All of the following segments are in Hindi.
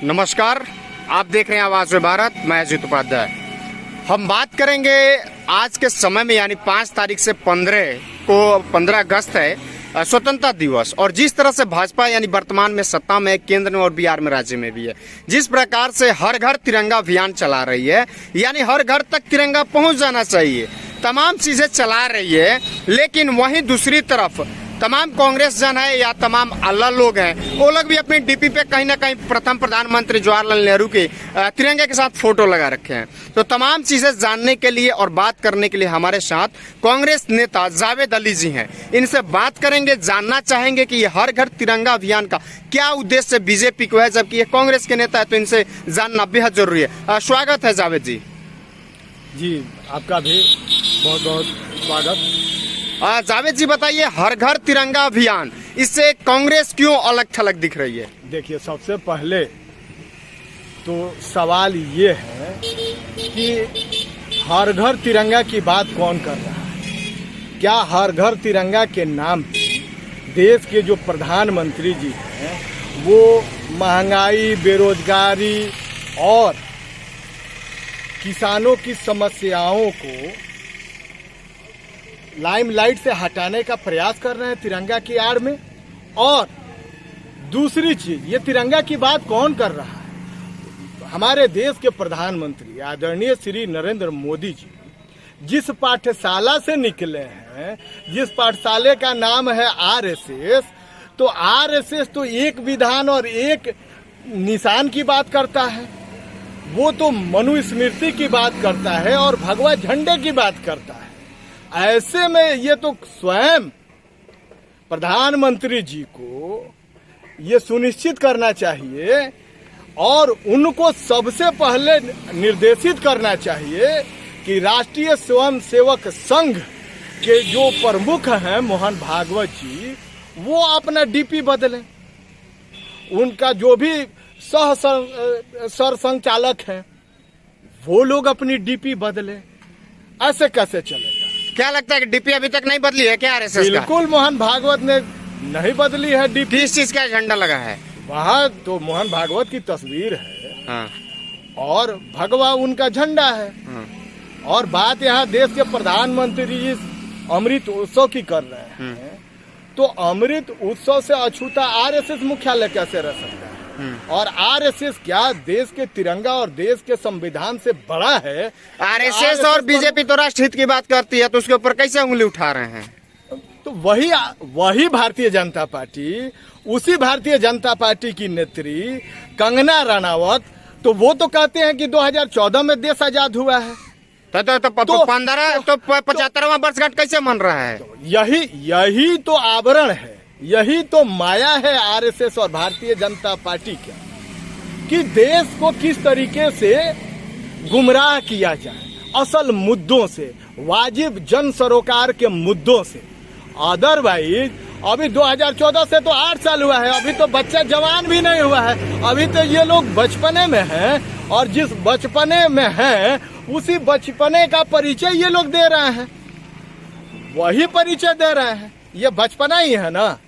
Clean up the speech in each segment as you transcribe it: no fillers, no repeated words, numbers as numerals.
नमस्कार, आप देख रहे हैं आवाज भारत। मैं अजित उपाध्याय। हम बात करेंगे आज के समय में, यानी 5 तारीख से 15 अगस्त है स्वतंत्रता दिवस, और जिस तरह से भाजपा यानी वर्तमान में सत्ता में, केंद्र में और बिहार में, राज्य में भी है, जिस प्रकार से हर घर तिरंगा अभियान चला रही है, यानी हर घर तक तिरंगा पहुंच जाना चाहिए, तमाम चीजें चला रही है। लेकिन वहीं दूसरी तरफ तमाम कांग्रेस जन है या तमाम अल्लाह लोग हैं, वो लोग भी अपनी डीपी पे कहीं ना कहीं प्रथम प्रधानमंत्री जवाहरलाल नेहरू के तिरंगे के साथ फोटो लगा रखे हैं। तो तमाम चीजें जानने के लिए और बात करने के लिए हमारे साथ कांग्रेस नेता जावेद अली जी हैं। इनसे बात करेंगे, जानना चाहेंगे कि ये हर घर तिरंगा अभियान का क्या उद्देश्य बीजेपी को है, जबकि ये कांग्रेस के नेता है, तो इनसे जानना बेहद जरूरी है। स्वागत है जावेद जी। जी, आपका भी बहुत बहुत स्वागत। जावेद जी बताइए, हर घर तिरंगा अभियान, इससे कांग्रेस क्यों अलग थलग दिख रही है? देखिए, सबसे पहले तो सवाल ये है कि हर घर तिरंगा की बात कौन कर रहा है? क्या हर घर तिरंगा के नाम पे देश के जो प्रधानमंत्री जी हैं वो महंगाई, बेरोजगारी और किसानों की समस्याओं को लाइमलाइट से हटाने का प्रयास कर रहे हैं तिरंगा की आड़ में? और दूसरी चीज, ये तिरंगा की बात कौन कर रहा है? हमारे देश के प्रधानमंत्री आदरणीय श्री नरेंद्र मोदी जी जिस पाठशाला से निकले हैं, जिस पाठशाले का नाम है आरएसएस, तो आरएसएस तो एक विधान और एक निशान की बात करता है, वो तो मनुस्मृति की बात करता है और भगवा झंडे की बात करता है। ऐसे में ये तो स्वयं प्रधानमंत्री जी को ये सुनिश्चित करना चाहिए और उनको सबसे पहले निर्देशित करना चाहिए कि राष्ट्रीय स्वयंसेवक संघ के जो प्रमुख हैं मोहन भागवत जी, वो अपना डीपी बदलें। उनका जो भी सरसंचालक हैं वो लोग अपनी डीपी बदलें। ऐसे कैसे चलेगा? क्या लगता है कि डीपी अभी तक नहीं बदली है क्या आरएसएस का? बिल्कुल मोहन भागवत ने नहीं बदली है डीपी। किस चीज का झंडा लगा है वहाँ? तो मोहन भागवत की तस्वीर है। हाँ। और भगवा उनका झंडा है। हाँ। और बात यहाँ देश के प्रधानमंत्री इस अमृत उत्सव की कर रहे हैं, तो अमृत उत्सव से अछूता आरएसएस मुख्यालय कैसे रह सकता है? और आरएसएस क्या देश के तिरंगा और देश के संविधान से बड़ा है? आरएसएस और बीजेपी तो राष्ट्रहित की बात करती है, तो उसके ऊपर कैसे उंगली उठा रहे हैं? तो वही भारतीय जनता पार्टी, उसी भारतीय जनता पार्टी की नेत्री कंगना रनावत, तो वो तो कहते हैं कि 2014 में देश आजाद हुआ है। तो 75वां वर्षगांठ कैसे मन रहा है? तो यही तो आवरण है, यही तो माया है आरएसएस और भारतीय जनता पार्टी का, कि देश को किस तरीके से गुमराह किया जाए असल मुद्दों से, वाजिब जन सरोकार के मुद्दों से। अदरवाइज अभी 2014 से तो 8 साल हुआ है, अभी तो बच्चा जवान भी नहीं हुआ है, अभी तो ये लोग बचपने में हैं, और जिस बचपने में हैं उसी बचपने का परिचय ये लोग दे रहे हैं, वही परिचय दे रहे हैं। ये बचपना ही है ना।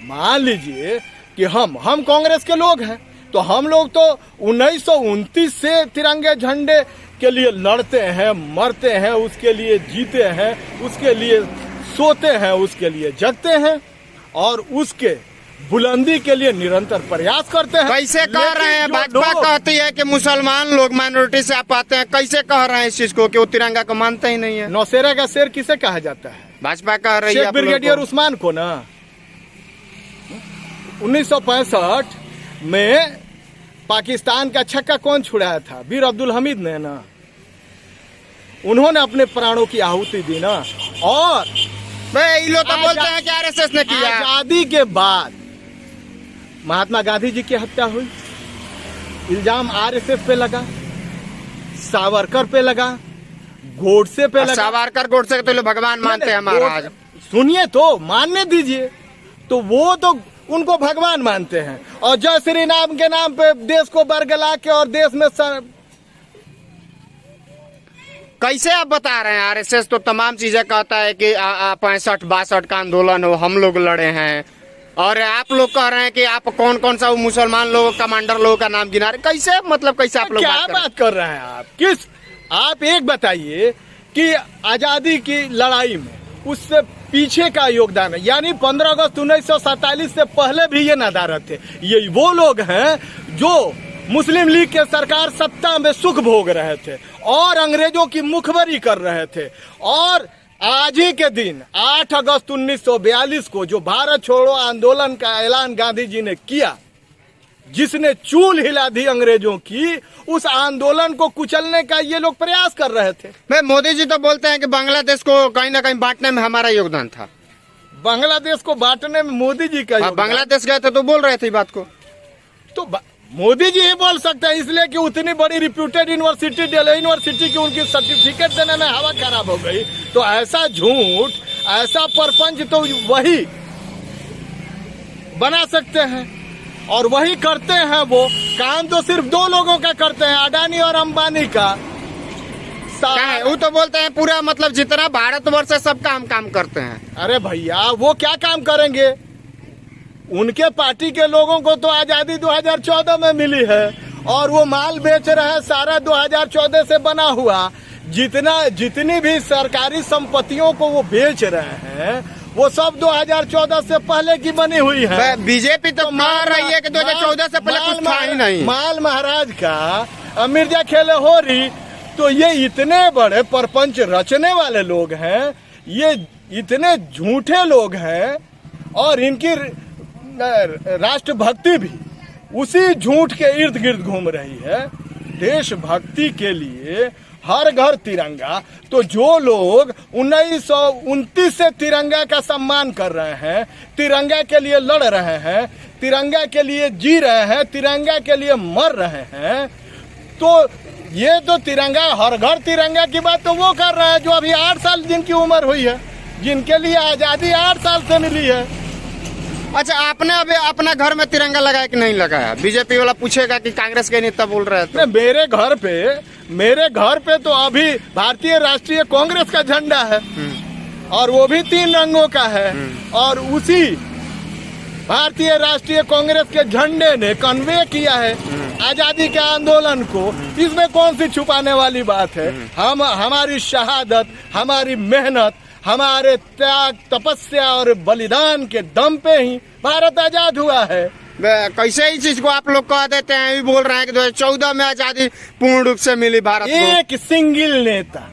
मान लीजिए कि हम कांग्रेस के लोग हैं, तो हम लोग तो 1929 से तिरंगे झंडे के लिए लड़ते हैं, मरते हैं, उसके लिए जीते हैं, उसके लिए सोते हैं, उसके लिए जगते हैं और उसके बुलंदी के लिए निरंतर प्रयास करते हैं। कैसे कह रहे हैं? भाजपा कहती है कि मुसलमान लोग माइनॉरिटी से आप आते हैं, कैसे कह रहे हैं इस चीज को कि वो तिरंगा को मानते ही नहीं है? नौशेरा का शेर किसे कहा जाता है? भाजपा कह रही है ब्रिगेडियर उस्मान को ना। 1965 में पाकिस्तान का छक्का कौन छुड़ाया था? वीर अब्दुल हमीद ने ना। उन्होंने अपने प्राणों की आहुति दी ना। और ये लोग तो बोलते हैं कि आरएसएस ने किया। आजादी के बाद महात्मा गांधी जी की हत्या हुई, इल्जाम आरएसएस पे लगा, सावरकर पे लगा, गोडसे पे लगा। सावरकर गोडसे तो लोग भगवान मानते हैं महाराज। सुनिए तो, मानने दीजिए। तो वो तो उनको भगवान मानते हैं, और जय श्री राम के नाम पे देश को बरगला के और देश में कैसे आप बता रहे हैं? आरएसएस तो तमाम चीजें कहता है कि 65-62 का आंदोलन हो, हम लोग लड़े हैं, और आप लोग कह रहे हैं कि आप कौन कौन सा वो मुसलमान लोग कमांडर लोगों का नाम गिना रहे, कैसे मतलब कैसे आप लोग क्या बात कर रहे हैं? बात कर रहे हैं आप? किस आप एक बताइए कि आजादी की लड़ाई में उससे पीछे का योगदान है, यानी 15 अगस्त 1947 से पहले भी ये नदारत थे। ये वो लोग हैं जो मुस्लिम लीग के सरकार सत्ता में सुख भोग रहे थे और अंग्रेजों की मुखबरी कर रहे थे। और आज ही के दिन 8 अगस्त 1942 को जो भारत छोड़ो आंदोलन का ऐलान गांधी जी ने किया, जिसने चूल हिला दी अंग्रेजों की, उस आंदोलन को कुचलने का ये लोग प्रयास कर रहे थे। भाई मोदी जी तो बोलते हैं कि बांग्लादेश को कहीं ना कहीं बांटने में हमारा योगदान था। बांग्लादेश को बांटने में मोदी जी का योगदान। बांग्लादेश गए थे तो बोल रहे थे बात को। तो मोदी जी ही बोल सकते हैं, इसलिए कि उतनी बड़ी रिप्यूटेड यूनिवर्सिटी दिल्ली यूनिवर्सिटी की उनकी सर्टिफिकेट देने में हवा खराब हो गई। तो ऐसा झूठ, ऐसा परपंच तो वही बना सकते हैं और वही करते हैं। वो काम तो सिर्फ दो लोगों का करते हैं, अडानी और अंबानी का। क्या है? वो तो बोलते हैं पूरा मतलब जितना भारतवर्ष है सबका हम काम करते हैं। अरे भैया, वो क्या काम करेंगे? उनके पार्टी के लोगों को तो आजादी 2014 में मिली है और वो माल बेच रहे हैं सारा 2014 से बना हुआ। जितनी भी सरकारी संपत्तियों को वो बेच रहे हैं वो सब 2014 से पहले की बनी हुई है। बीजेपी तो मार रही है कि 2014 से पहले कुछ था ही नहीं। माल महाराज का मिर्जा खेले हो रही। तो ये इतने बड़े परपंच रचने वाले लोग हैं, ये इतने झूठे लोग हैं और इनकी राष्ट्रभक्ति भी उसी झूठ के इर्द गिर्द घूम रही है। देशभक्ति के लिए हर घर तिरंगा। तो जो लोग 1929 से तिरंगा का सम्मान कर रहे हैं, तिरंगा के लिए लड़ रहे हैं, तिरंगा के लिए जी रहे हैं, तिरंगा के लिए मर रहे हैं, तो ये तो तिरंगा, हर घर तिरंगा की बात तो वो कर रहे हैं जो अभी 8 साल जिनकी उम्र हुई है, जिनके लिए आजादी 8 साल से मिली है। अच्छा, आपने अभी अपना घर में तिरंगा लगाया कि नहीं लगाया? बीजेपी वाला पूछेगा कि कांग्रेस के नेता बोल रहे थे। मेरे घर पे तो अभी भारतीय राष्ट्रीय कांग्रेस का झंडा है और वो भी 3 रंगों का है। और उसी भारतीय राष्ट्रीय कांग्रेस के झंडे ने कन्वे किया है आजादी के आंदोलन को। इसमें कौन सी छुपाने वाली बात है? हमारी शहादत, हमारी मेहनत, हमारे त्याग, तपस्या और बलिदान के दम पे ही भारत आजाद हुआ है। कैसे ही चीज को आप लोग कह देते हैं? भी बोल रहे हैं कि 2014 में आजादी पूर्ण रूप से मिली भारत को। एक सिंगल नेता,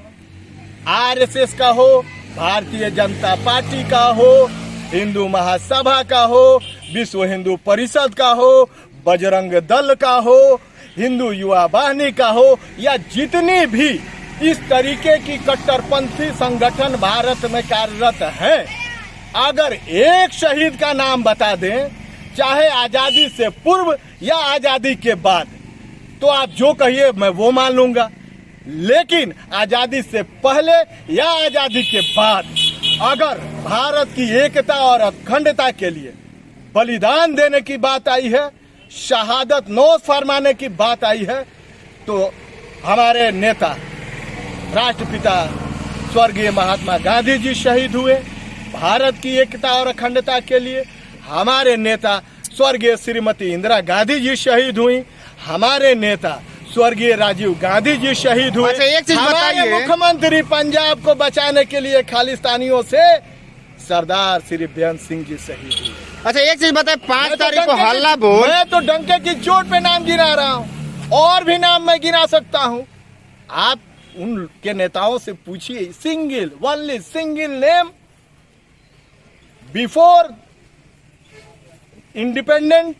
आरएसएस का हो, भारतीय जनता पार्टी का हो, हिंदू महासभा का हो, विश्व हिंदू परिषद का हो, बजरंग दल का हो, हिंदू युवा वाहिनी का हो, या जितनी भी इस तरीके की कट्टरपंथी संगठन भारत में कार्यरत हैं, अगर एक शहीद का नाम बता दें, चाहे आजादी से पूर्व या आजादी के बाद, तो आप जो कहिए मैं वो मान लूंगा। लेकिन आजादी से पहले या आजादी के बाद अगर भारत की एकता और अखंडता के लिए बलिदान देने की बात आई है, शहादत नोश फरमाने की बात आई है, तो हमारे नेता राष्ट्रपिता स्वर्गीय महात्मा गांधी जी शहीद हुए भारत की एकता और अखंडता के लिए। हमारे नेता स्वर्गीय श्रीमती इंदिरा गांधी जी शहीद हुई। हमारे नेता स्वर्गीय राजीव गांधी जी शहीद हुए। अच्छा, एक चीज बताइए, मुख्यमंत्री पंजाब को बचाने के लिए खालिस्तानियों से सरदार श्री बेअंत सिंह जी शहीद हुए। अच्छा, एक चीज बताए, 5 तारीख को हल्ला बोल। मैं तो डंके की चोट पे नाम गिना रहा हूँ और भी नाम मैं गिना सकता हूँ। आप उनके नेताओं से पूछिए, only single name before independent,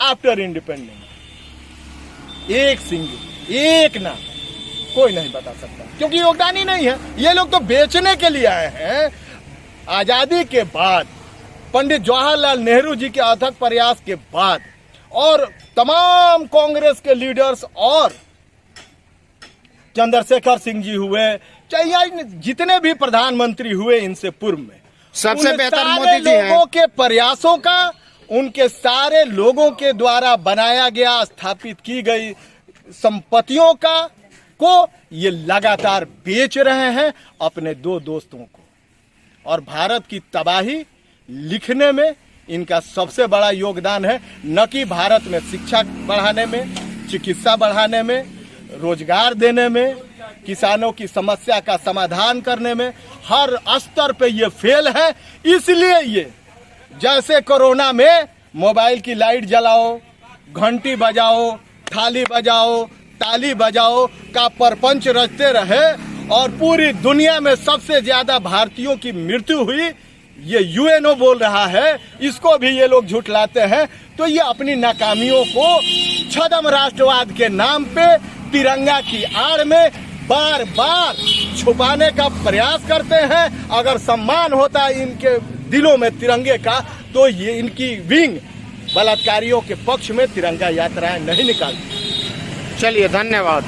after independent, एक नाम कोई नहीं बता सकता, क्योंकि योगदान ही नहीं है। ये लोग तो बेचने के लिए आए हैं। आजादी के बाद, पंडित जवाहरलाल नेहरू जी के अथक प्रयास के बाद और तमाम कांग्रेस के लीडर्स और चंद्रशेखर सिंह जी हुए, चाहे जितने भी प्रधानमंत्री हुए इनसे पूर्व में, सबसे बेहतर मोदी जी हैं। लोगों के प्रयासों का, उनके सारे लोगों के द्वारा बनाया गया, स्थापित की गई संपत्तियों का को ये लगातार बेच रहे हैं अपने 2 दोस्तों को। और भारत की तबाही लिखने में इनका सबसे बड़ा योगदान है, न कि भारत में शिक्षा बढ़ाने में, चिकित्सा बढ़ाने में, रोजगार देने में, किसानों की समस्या का समाधान करने में। हर स्तर पे ये फेल है। इसलिए ये जैसे कोरोना में मोबाइल की लाइट जलाओ, घंटी बजाओ, थाली बजाओ, ताली बजाओ का परपंच रचते रहे और पूरी दुनिया में सबसे ज्यादा भारतीयों की मृत्यु हुई, ये यूएनओ बोल रहा है, इसको भी ये लोग झुठलाते हैं। तो ये अपनी नाकामियों को छद्म राष्ट्रवाद के नाम पे तिरंगा की आड़ में बार बार छुपाने का प्रयास करते हैं। अगर सम्मान होता इनके दिलों में तिरंगे का, तो ये इनकी विंग बलात्कारियों के पक्ष में तिरंगा यात्राएं नहीं निकालती। चलिए, धन्यवाद।